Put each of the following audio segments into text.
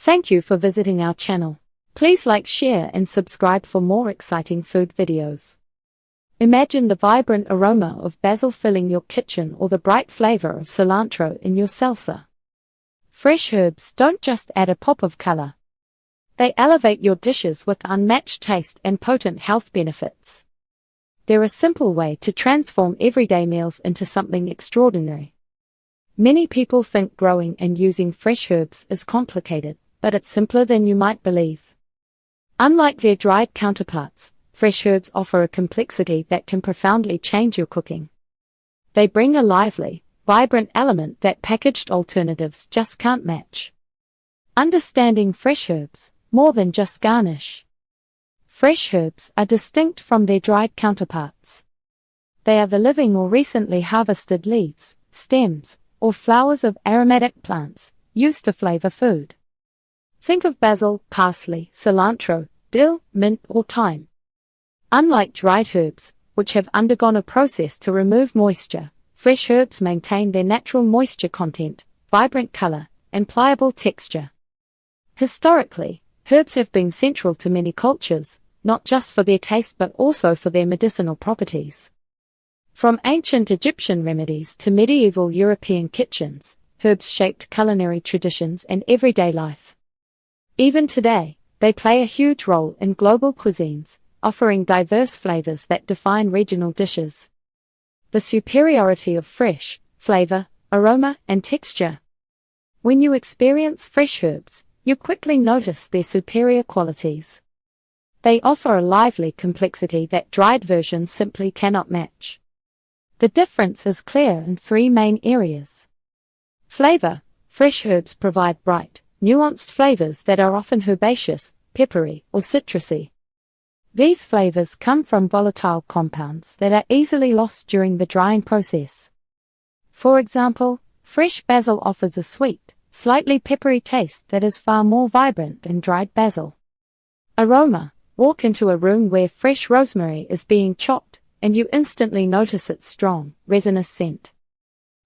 Thank you for visiting our channel. Please like, share and subscribe for more exciting food videos. Imagine the vibrant aroma of basil filling your kitchen or the bright flavor of cilantro in your salsa. Fresh herbs don't just add a pop of color. They elevate your dishes with unmatched taste and potent health benefits. They're a simple way to transform everyday meals into something extraordinary. Many people think growing and using fresh herbs is complicated, but it's simpler than you might believe. Unlike their dried counterparts, fresh herbs offer a complexity that can profoundly change your cooking. They bring a lively, vibrant element that packaged alternatives just can't match. Understanding fresh herbs, more than just garnish. Fresh herbs are distinct from their dried counterparts. They are the living or recently harvested leaves, stems, or flowers of aromatic plants, used to flavor food. Think of basil, parsley, cilantro, dill, mint, or thyme. Unlike dried herbs, which have undergone a process to remove moisture, fresh herbs maintain their natural moisture content, vibrant color, and pliable texture. Historically, herbs have been central to many cultures, not just for their taste but also for their medicinal properties. From ancient Egyptian remedies to medieval European kitchens, herbs shaped culinary traditions and everyday life. Even today, they play a huge role in global cuisines, offering diverse flavors that define regional dishes. The superiority of fresh flavor, aroma, and texture. When you experience fresh herbs, you quickly notice their superior qualities. They offer a lively complexity that dried versions simply cannot match. The difference is clear in three main areas. Flavor. Fresh herbs provide bright, nuanced flavors that are often herbaceous, peppery, or citrusy. These flavors come from volatile compounds that are easily lost during the drying process. For example, fresh basil offers a sweet, slightly peppery taste that is far more vibrant than dried basil. Aroma. Walk into a room where fresh rosemary is being chopped, and you instantly notice its strong, resinous scent.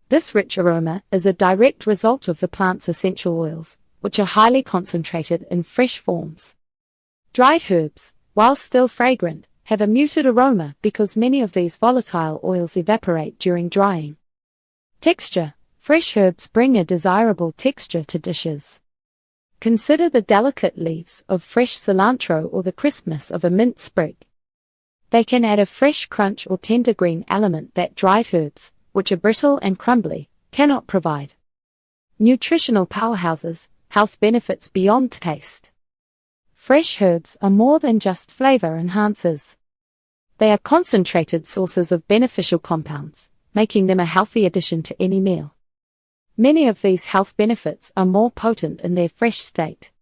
This rich aroma is a direct result of the plant's essential oils, which are highly concentrated in fresh forms. Dried herbs, while still fragrant, have a muted aroma because many of these volatile oils evaporate during drying. Texture. Fresh herbs bring a desirable texture to dishes. Consider the delicate leaves of fresh cilantro or the crispness of a mint sprig. They can add a fresh crunch or tender green element that dried herbs, which are brittle and crumbly, cannot provide. Nutritional powerhouses. Health benefits beyond taste. Fresh herbs are more than just flavor enhancers. They are concentrated sources of beneficial compounds, making them a healthy addition to any meal. Many of these health benefits are more potent in their fresh state.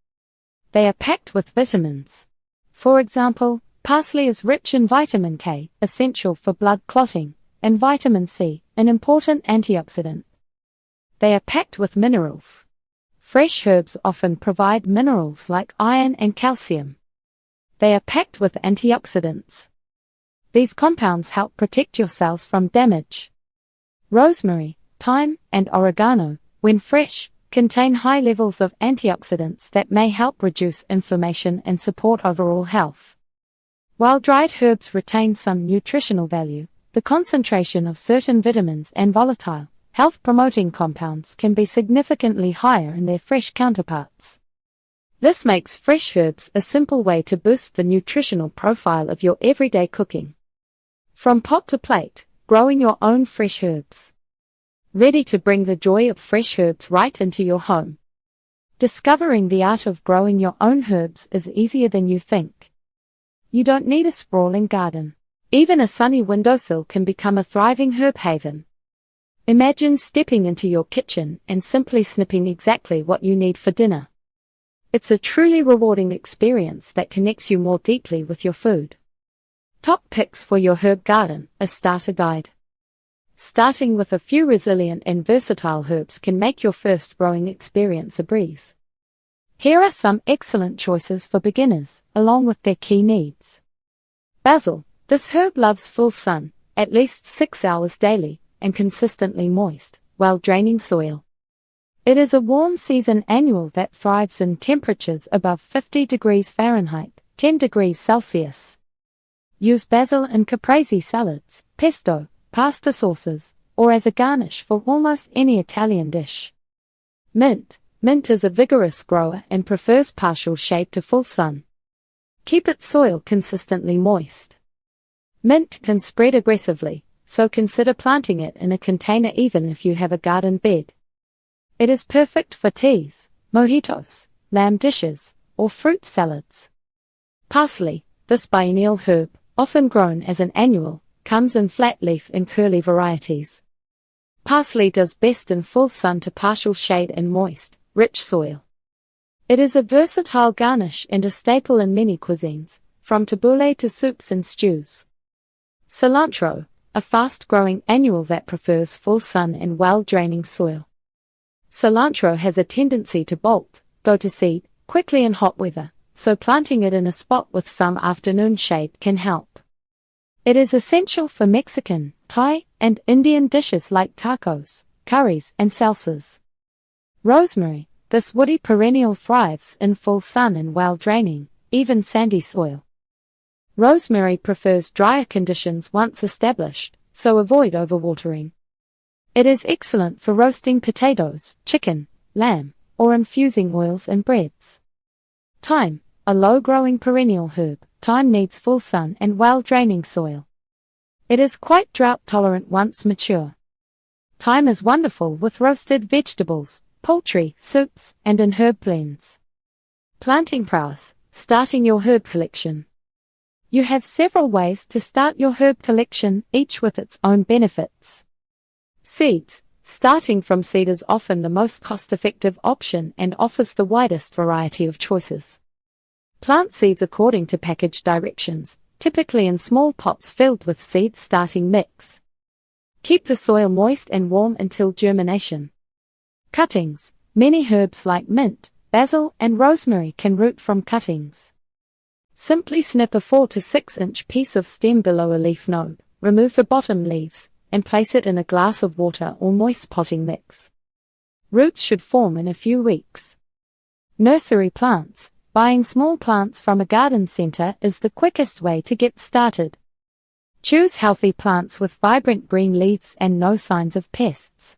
They are packed with vitamins. For example, parsley is rich in vitamin K, essential for blood clotting, and vitamin C, an important antioxidant. They are packed with minerals. Fresh herbs often provide minerals like iron and calcium. They are packed with antioxidants. These compounds help protect your cells from damage. Rosemary, thyme, and oregano, when fresh, contain high levels of antioxidants that may help reduce inflammation and support overall health. While dried herbs retain some nutritional value, the concentration of certain vitamins and volatile, health-promoting compounds can be significantly higher in their fresh counterparts. This makes fresh herbs a simple way to boost the nutritional profile of your everyday cooking. From pot to plate, growing your own fresh herbs. Ready to bring the joy of fresh herbs right into your home. Discovering the art of growing your own herbs is easier than you think. You don't need a sprawling garden. Even a sunny windowsill can become a thriving herb haven. Imagine stepping into your kitchen and simply snipping exactly what you need for dinner. It's a truly rewarding experience that connects you more deeply with your food. Top picks for your herb garden, a starter guide. Starting with a few resilient and versatile herbs can make your first growing experience a breeze. Here are some excellent choices for beginners, along with their key needs. Basil. This herb loves full sun, at least 6 hours daily, and consistently moist, well-draining soil. It is a warm season annual that thrives in temperatures above 50 degrees Fahrenheit, 10 degrees Celsius. Use basil in caprese salads, pesto, pasta sauces, or as a garnish for almost any Italian dish. Mint. Mint is a vigorous grower and prefers partial shade to full sun. Keep its soil consistently moist. Mint can spread aggressively, so consider planting it in a container even if you have a garden bed. It is perfect for teas, mojitos, lamb dishes, or fruit salads. Parsley. This biennial herb, often grown as an annual, comes in flat leaf and curly varieties. Parsley does best in full sun to partial shade and moist, rich soil. It is a versatile garnish and a staple in many cuisines, from tabbouleh to soups and stews. Cilantro, a fast-growing annual that prefers full sun and well-draining soil. Cilantro has a tendency to bolt, go to seed, quickly in hot weather, so planting it in a spot with some afternoon shade can help. It is essential for Mexican, Thai, and Indian dishes like tacos, curries, and salsas. Rosemary. This woody perennial thrives in full sun and well-draining, even sandy soil. Rosemary prefers drier conditions once established, so avoid overwatering. It is excellent for roasting potatoes, chicken, lamb, or infusing oils and breads. Thyme, a low-growing perennial herb, thyme needs full sun and well-draining soil. It is quite drought-tolerant once mature. Thyme is wonderful with roasted vegetables, poultry, soups, and in herb blends. Planting prowess. Starting your herb collection. You have several ways to start your herb collection, each with its own benefits. Seeds. Starting from seed is often the most cost-effective option and offers the widest variety of choices. Plant seeds according to package directions, typically in small pots filled with seed starting mix. Keep the soil moist and warm until germination. Cuttings. Many herbs like mint, basil, and rosemary can root from cuttings. Simply snip a 4 to 6 inch piece of stem below a leaf node, remove the bottom leaves, and place it in a glass of water or moist potting mix. Roots should form in a few weeks. Nursery plants. Buying small plants from a garden center is the quickest way to get started. Choose healthy plants with vibrant green leaves and no signs of pests.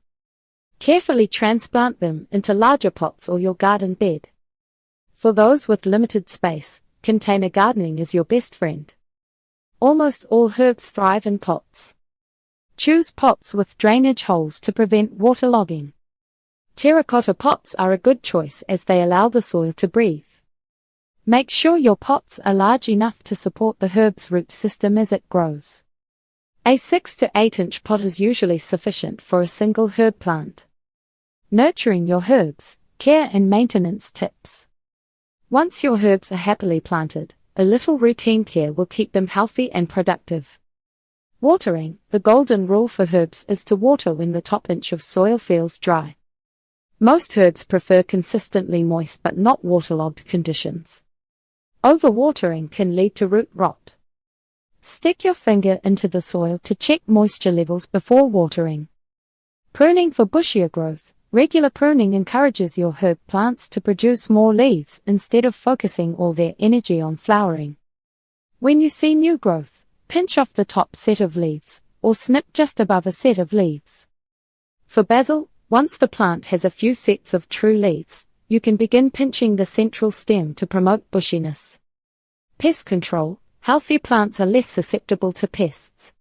Carefully transplant them into larger pots or your garden bed. For those with limited space, container gardening is your best friend. Almost all herbs thrive in pots. Choose pots with drainage holes to prevent waterlogging. Terracotta pots are a good choice as they allow the soil to breathe. Make sure your pots are large enough to support the herb's root system as it grows. A 6 to 8 inch pot is usually sufficient for a single herb plant. Nurturing your herbs, care and maintenance tips. Once your herbs are happily planted, a little routine care will keep them healthy and productive. Watering. The golden rule for herbs is to water when the top inch of soil feels dry. Most herbs prefer consistently moist but not waterlogged conditions. Overwatering can lead to root rot. Stick your finger into the soil to check moisture levels before watering. Pruning for bushier growth. Regular pruning encourages your herb plants to produce more leaves instead of focusing all their energy on flowering. When you see new growth, pinch off the top set of leaves, or snip just above a set of leaves. For basil, once the plant has a few sets of true leaves, you can begin pinching the central stem to promote bushiness. Pest control. Healthy plants are less susceptible to pests.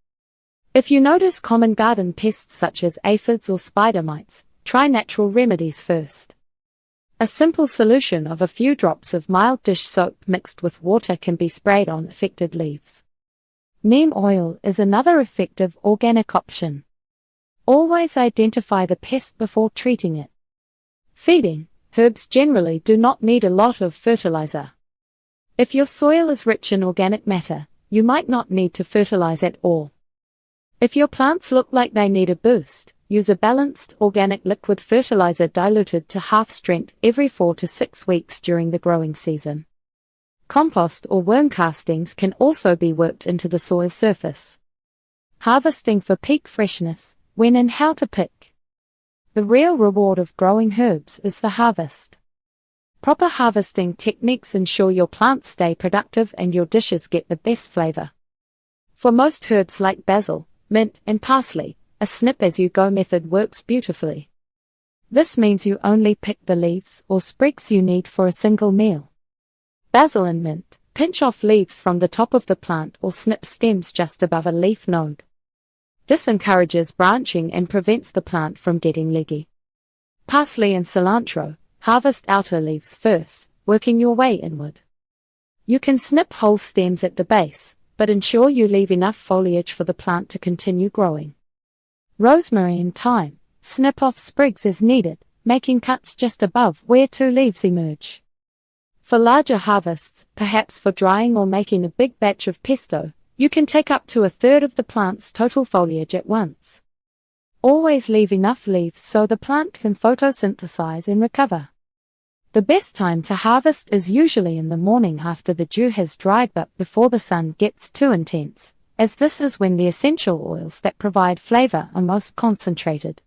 If you notice common garden pests such as aphids or spider mites, try natural remedies first. A simple solution of a few drops of mild dish soap mixed with water can be sprayed on affected leaves. Neem oil is another effective organic option. Always identify the pest before treating it. Feeding. Herbs generally do not need a lot of fertilizer. If your soil is rich in organic matter, you might not need to fertilize at all. If your plants look like they need a boost, use a balanced organic liquid fertilizer diluted to half strength every 4 to 6 weeks during the growing season. Compost or worm castings can also be worked into the soil surface. Harvesting for peak freshness. When and how to pick. The real reward of growing herbs is the harvest. Proper harvesting techniques ensure your plants stay productive and your dishes get the best flavor. For most herbs like basil, mint, and parsley, a snip-as-you-go method works beautifully. This means you only pick the leaves or sprigs you need for a single meal. Basil and mint, pinch off leaves from the top of the plant or snip stems just above a leaf node. This encourages branching and prevents the plant from getting leggy. Parsley and cilantro, harvest outer leaves first, working your way inward. You can snip whole stems at the base, but ensure you leave enough foliage for the plant to continue growing. Rosemary and thyme, snip off sprigs as needed, making cuts just above where two leaves emerge. For larger harvests, perhaps for drying or making a big batch of pesto, you can take up to a third of the plant's total foliage at once. Always leave enough leaves so the plant can photosynthesize and recover. The best time to harvest is usually in the morning after the dew has dried but before the sun gets too intense, as this is when the essential oils that provide flavor are most concentrated.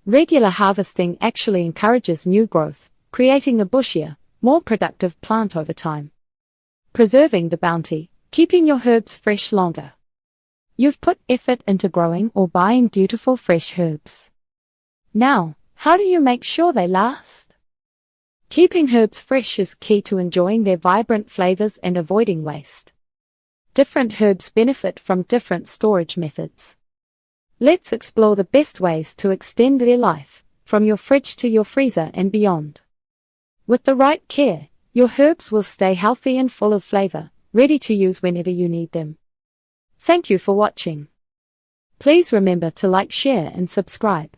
Regular harvesting actually encourages new growth, creating a bushier, more productive plant over time. Preserving the bounty, keeping your herbs fresh longer. You've put effort into growing or buying beautiful fresh herbs. Now, how do you make sure they last? Keeping herbs fresh is key to enjoying their vibrant flavors and avoiding waste. Different herbs benefit from different storage methods. Let's explore the best ways to extend their life, from your fridge to your freezer and beyond. With the right care, your herbs will stay healthy and full of flavor, ready to use whenever you need them. Thank you for watching. Please remember to like, share, and subscribe.